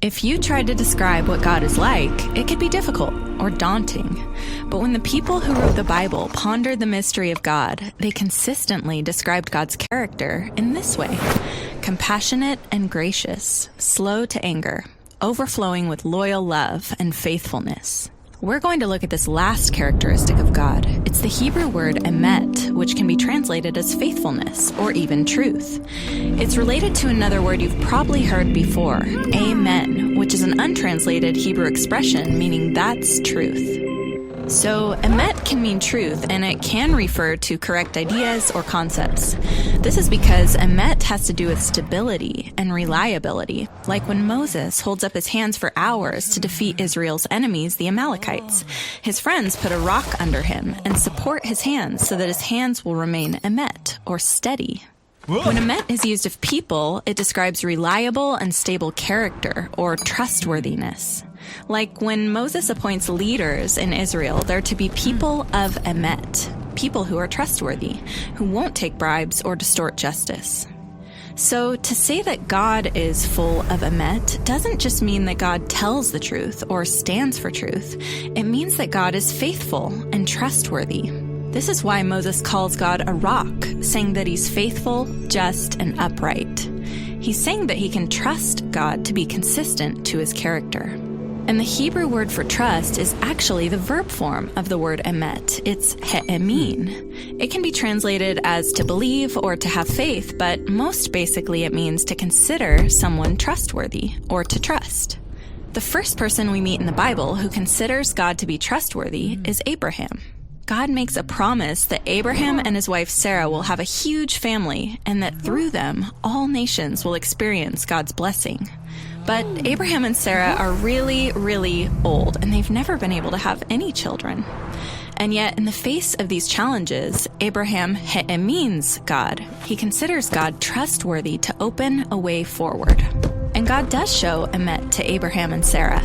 If you tried to describe what God is like, it could be difficult or daunting. But when the people who wrote the Bible pondered the mystery of God, they consistently described God's character in this way: compassionate and gracious, slow to anger, overflowing with loyal love and faithfulness. We're going to look at this last characteristic of God. It's the Hebrew word emet, which can be translated as faithfulness or even truth. It's related to another word you've probably heard before, amen, which is an untranslated Hebrew expression meaning that's truth. So emet can mean truth, and it can refer to correct ideas or concepts. This is because emet has to do with stability and reliability, like when Moses holds up his hands for hours to defeat Israel's enemies, the Amalekites. His friends put a rock under him and support his hands so that his hands will remain emet, or steady. When emet is used of people, it describes reliable and stable character or trustworthiness. Like when Moses appoints leaders in Israel, they're to be people of emet, people who are trustworthy, who won't take bribes or distort justice. So to say that God is full of emet doesn't just mean that God tells the truth or stands for truth. It means that God is faithful and trustworthy. This is why Moses calls God a rock, saying that he's faithful, just, and upright. He's saying that he can trust God to be consistent to his character. And the Hebrew word for trust is actually the verb form of the word emet. It's he'emin. It can be translated as to believe or to have faith, but most basically it means to consider someone trustworthy or to trust. The first person we meet in the Bible who considers God to be trustworthy is Abraham. God makes a promise that Abraham and his wife Sarah will have a huge family and that through them, all nations will experience God's blessing. But Abraham and Sarah are really, really old, and they've never been able to have any children. And yet, in the face of these challenges, Abraham he'emins God. He considers God trustworthy to open a way forward. And God does show emet to Abraham and Sarah.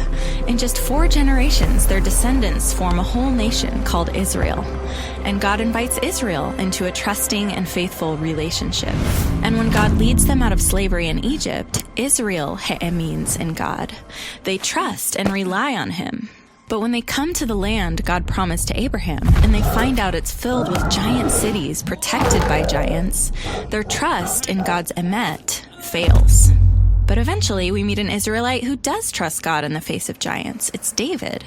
In just 4 generations, their descendants form a whole nation called Israel. And God invites Israel into a trusting and faithful relationship. And when God leads them out of slavery in Egypt, Israel he'emins in God. They trust and rely on him. But when they come to the land God promised to Abraham, and they find out it's filled with giant cities protected by giants, their trust in God's emet fails. But eventually, we meet an Israelite who does trust God in the face of giants. It's David.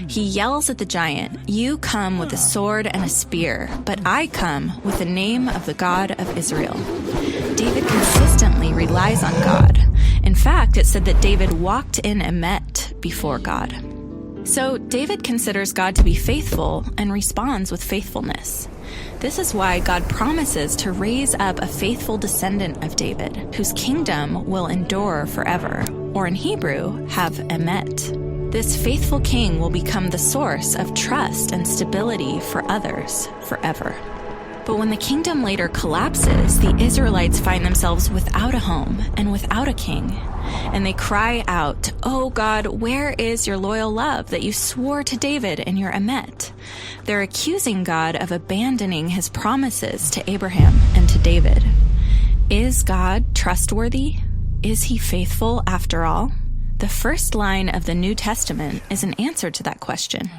He yells at the giant, "You come with a sword and a spear, but I come with the name of the God of Israel." David consistently relies on God. In fact, it said that David walked in emet before God. So David considers God to be faithful and responds with faithfulness. This is why God promises to raise up a faithful descendant of David, whose kingdom will endure forever, or in Hebrew, have emet. This faithful king will become the source of trust and stability for others forever. But when the kingdom later collapses, the Israelites find themselves without a home and without a king. And they cry out, "Oh God, where is your loyal love that you swore to David in your emet?" They're accusing God of abandoning his promises to Abraham and to David. Is God trustworthy? Is he faithful after all? The first line of the New Testament is an answer to that question.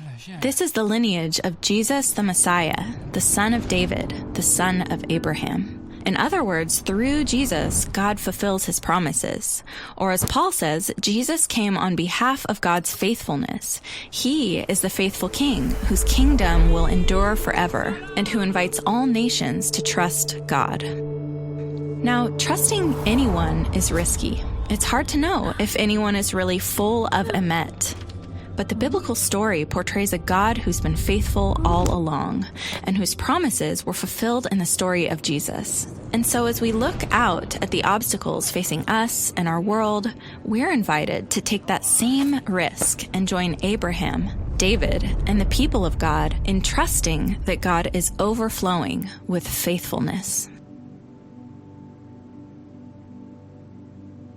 This is the lineage of Jesus the Messiah, the son of David, the son of Abraham. In other words, through Jesus, God fulfills his promises. Or as Paul says, Jesus came on behalf of God's faithfulness. He is the faithful king whose kingdom will endure forever and who invites all nations to trust God. Now, trusting anyone is risky. It's hard to know if anyone is really full of emet. But the biblical story portrays a God who's been faithful all along, and whose promises were fulfilled in the story of Jesus. And so as we look out at the obstacles facing us and our world, we're invited to take that same risk and join Abraham, David, and the people of God in trusting that God is overflowing with faithfulness.